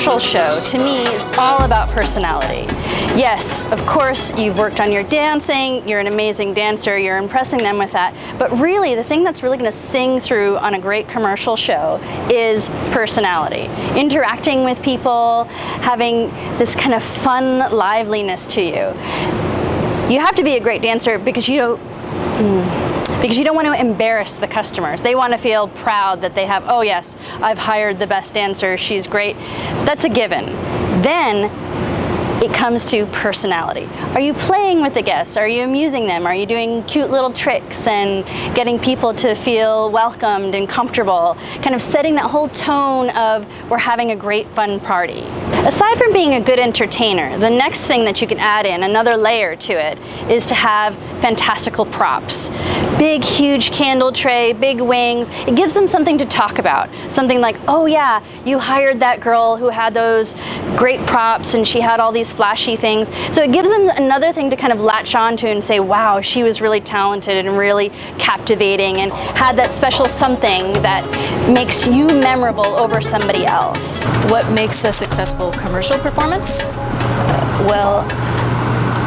commercial show, to me, is all about personality. Yes, of course, you've worked on your dancing, you're an amazing dancer, you're impressing them with that, but really, the thing that's really going to sing through on a great commercial show is personality. Interacting with people, having this kind of fun liveliness to you. You have to be a great dancer because you don't want to embarrass the customers. They want to feel proud that they have, oh yes, I've hired the best dancer, she's great. That's a given. Then it comes to personality. Are you playing with the guests? Are you amusing them? Are you doing cute little tricks and getting people to feel welcomed and comfortable? Kind of setting that whole tone of we're having a great fun party. Aside from being a good entertainer, the next thing that you can add in, another layer to it, is to have fantastical props. Big, huge candle tray, big wings. It gives them something to talk about. Something like, oh yeah, you hired that girl who had those great props and she had all these flashy things. So it gives them another thing to kind of latch onto and say, wow, she was really talented and really captivating and had that special something that makes you memorable over somebody else. What makes a successful commercial performance? Well,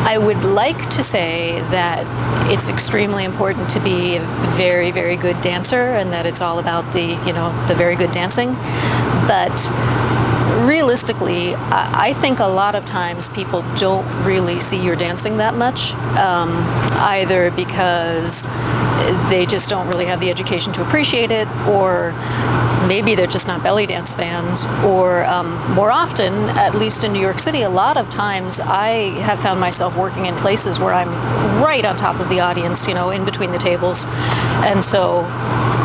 I would like to say that it's extremely important to be a very, very good dancer and that it's all about the very good dancing. But realistically, I think a lot of times people don't really see your dancing that much, either because they just don't really have the education to appreciate it, or maybe they're just not belly dance fans, or more often, at least in New York City, a lot of times I have found myself working in places where I'm right on top of the audience, in between the tables, and so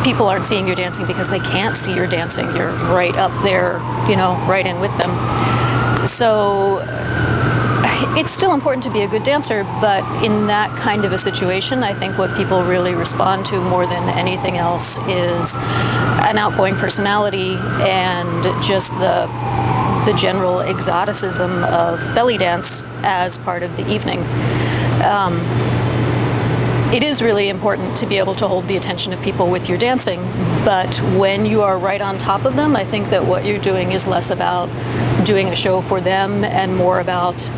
people aren't seeing your dancing because they can't see your dancing. You're right up there, right in with them. So it's still important to be a good dancer, but in that kind of a situation, I think what people really respond to more than anything else is an outgoing personality and just the general exoticism of belly dance as part of the evening. It is really important to be able to hold the attention of people with your dancing, but when you are right on top of them, I think that what you're doing is less about doing a show for them and more about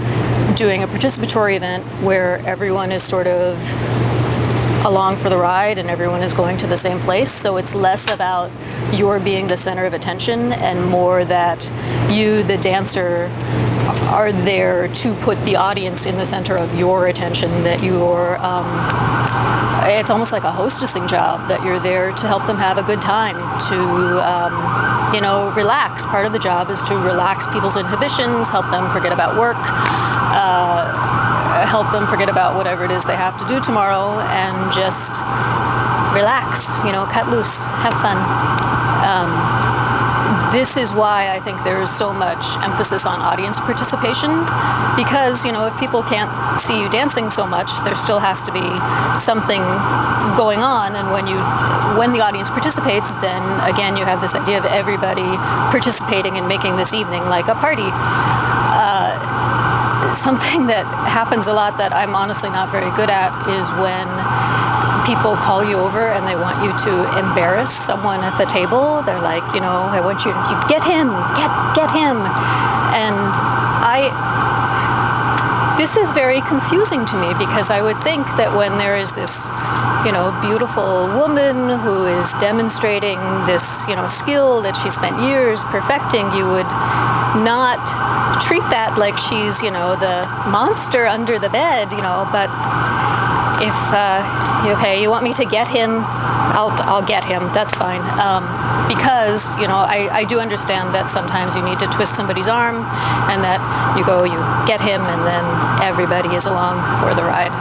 doing a participatory event where everyone is sort of along for the ride and everyone is going to the same place. So it's less about your being the center of attention and more that you, the dancer, are there to put the audience in the center of your attention, that you're, it's almost like a hostessing job, that you're there to help them have a good time, to, relax. Part of the job is to relax people's inhibitions, help them forget about work, help them forget about whatever it is they have to do tomorrow, and just relax, cut loose, have fun. This is why I think there is so much emphasis on audience participation, because, if people can't see you dancing so much, there still has to be something going on, and when the audience participates, then again you have this idea of everybody participating and making this evening like a party. Something that happens a lot that I'm honestly not very good at is when people call you over and they want you to embarrass someone at the table. They're like, I want you to get him, get him. And this is very confusing to me, because I would think that when there is this, beautiful woman who is demonstrating this, skill that she spent years perfecting, you would not treat that like she's, the monster under the bed, but if, okay, you want me to get him, I'll get him, that's fine. Because, I do understand that sometimes you need to twist somebody's arm and that you get him, and then everybody is along for the ride.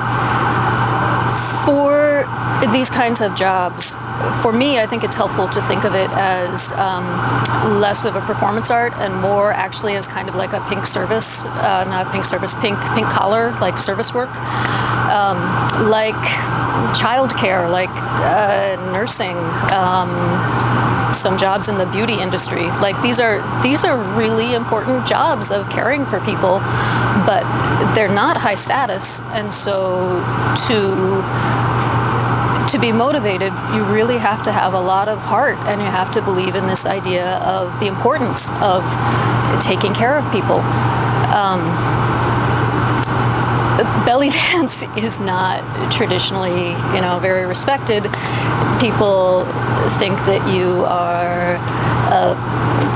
For these kinds of jobs, for me, I think it's helpful to think of it as less of a performance art and more actually as kind of like a pink service, not pink service, pink collar, like service work, like childcare, like nursing, some jobs in the beauty industry. Like these are really important jobs of caring for people, but they're not high status, and so to be motivated, you really have to have a lot of heart, and you have to believe in this idea of the importance of taking care of people. Belly dance is not traditionally, very respected. People think that you are a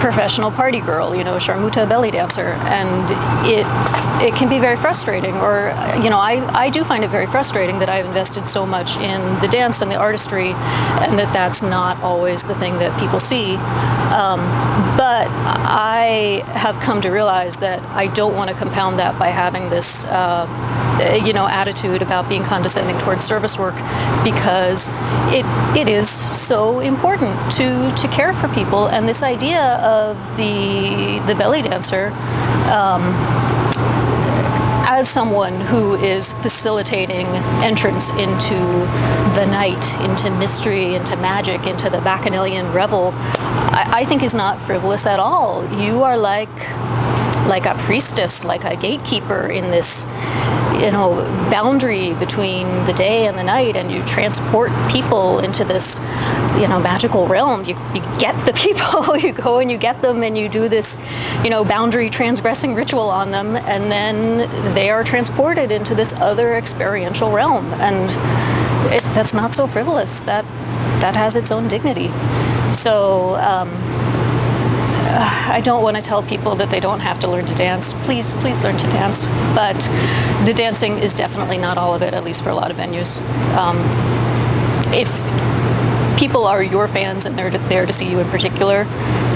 professional party girl, Sharmuta belly dancer, and it can be very frustrating. Or, I do find it very frustrating that I've invested so much in the dance and the artistry, and that's not always the thing that people see. But I have come to realize that I don't want to compound that by having this, attitude about being condescending towards service work, because it is so important to care for people. And this idea of the belly dancer as someone who is facilitating entrance into the night, into mystery, into magic, into the Bacchanalian revel, I think is not frivolous at all. You are like a priestess, like a gatekeeper in this, boundary between the day and the night, and you transport people into this, magical realm. You get the people, you go and you get them, and you do this, boundary transgressing ritual on them, and then they are transported into this other experiential realm. And that's not so frivolous. That has its own dignity. So I don't want to tell people that they don't have to learn to dance. Please learn to dance. But the dancing is definitely not all of it, at least for a lot of venues. If people are your fans and they're there to see you in particular,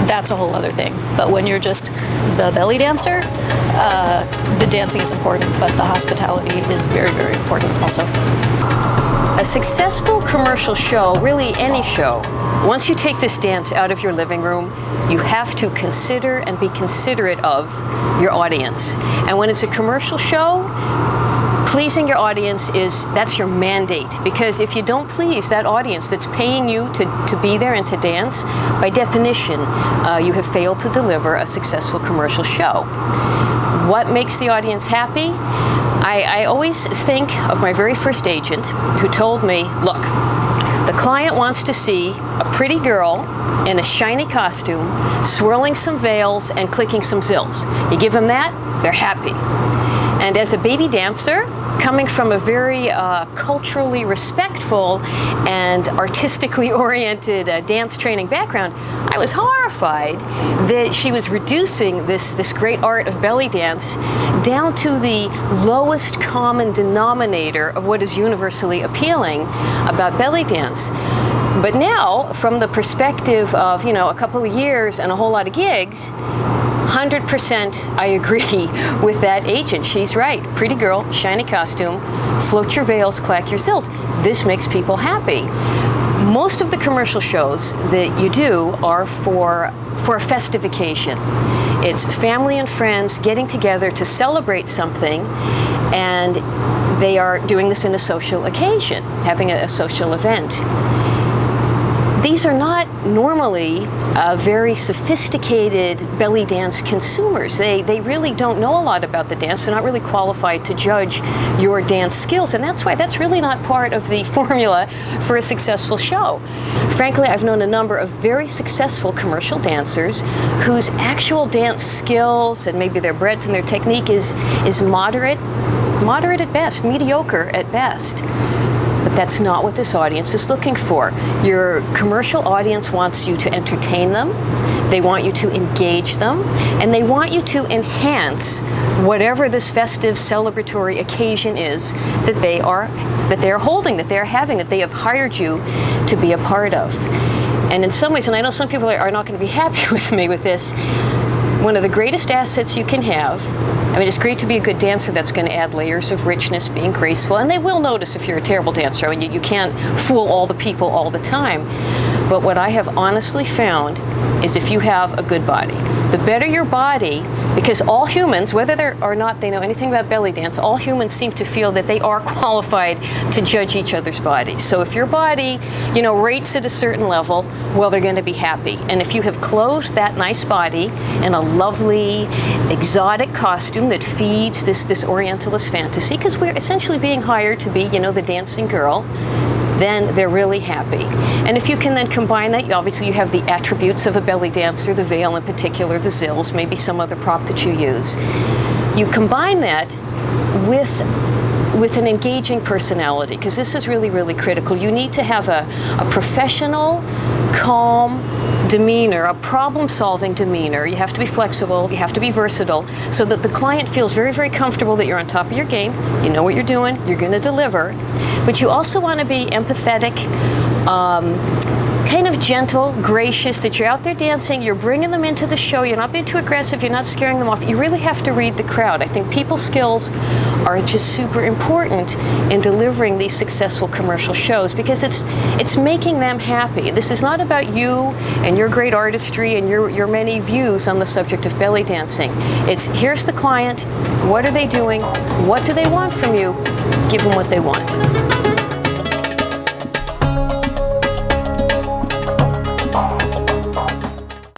that's a whole other thing. But when you're just the belly dancer, the dancing is important, but the hospitality is very, very important also. A successful commercial show, really any show, once you take this dance out of your living room, you have to consider and be considerate of your audience. And when it's a commercial show, pleasing your audience that's your mandate. Because if you don't please that audience that's paying you to be there and to dance, by definition, you have failed to deliver a successful commercial show. What makes the audience happy? I always think of my very first agent who told me, look, the client wants to see a pretty girl in a shiny costume, swirling some veils and clicking some zills. You give them that, they're happy. And as a baby dancer, coming from a very culturally respectful and artistically oriented dance training background, I was horrified that she was reducing this great art of belly dance down to the lowest common denominator of what is universally appealing about belly dance. But now, from the perspective of, a couple of years and a whole lot of gigs, 100% I agree with that agent. She's right. Pretty girl, shiny costume, float your veils, clack your zills. This makes people happy. Most of the commercial shows that you do are for a festive occasion. It's family and friends getting together to celebrate something, and they are doing this in a social occasion, having a social event. These are not normally very sophisticated belly dance consumers. They really don't know a lot about the dance. They're not really qualified to judge your dance skills, and that's why that's really not part of the formula for a successful show. Frankly, I've known a number of very successful commercial dancers whose actual dance skills and maybe their breadth and their technique is moderate at best, mediocre at best. But that's not what this audience is looking for. Your commercial audience wants you to entertain them, they want you to engage them, and they want you to enhance whatever this festive celebratory occasion is that they are holding, that they're having, that they have hired you to be a part of. And in some ways, and I know some people are not going to be happy with me with this, one of the greatest assets you can have, it's great to be a good dancer. That's going to add layers of richness, being graceful, and they will notice if you're a terrible dancer. You can't fool all the people all the time. But what I have honestly found is if you have a good body, the better your body, because all humans, whether or not they know anything about belly dance, all humans seem to feel that they are qualified to judge each other's bodies. So if your body, rates at a certain level, well, they're going to be happy. And if you have clothed that nice body in a lovely, exotic costume that feeds this Orientalist fantasy, because we're essentially being hired to be, the dancing girl, then they're really happy. And if you can then combine that, obviously you have the attributes of a belly dancer, the veil in particular, the zills, maybe some other prop that you use. You combine that with an engaging personality, because this is really, really critical. You need to have a professional, calm demeanor, a problem-solving demeanor. You have to be flexible, you have to be versatile, so that the client feels very, very comfortable that you're on top of your game, you know what you're doing, you're going to deliver. But you also want to be empathetic, kind of gentle, gracious, that you're out there dancing, you're bringing them into the show, you're not being too aggressive, you're not scaring them off. You really have to read the crowd. I think people skills are just super important in delivering these successful commercial shows, because it's making them happy. This is not about you and your great artistry and your many views on the subject of belly dancing. It's, here's the client, what are they doing, what do they want from you, give them what they want.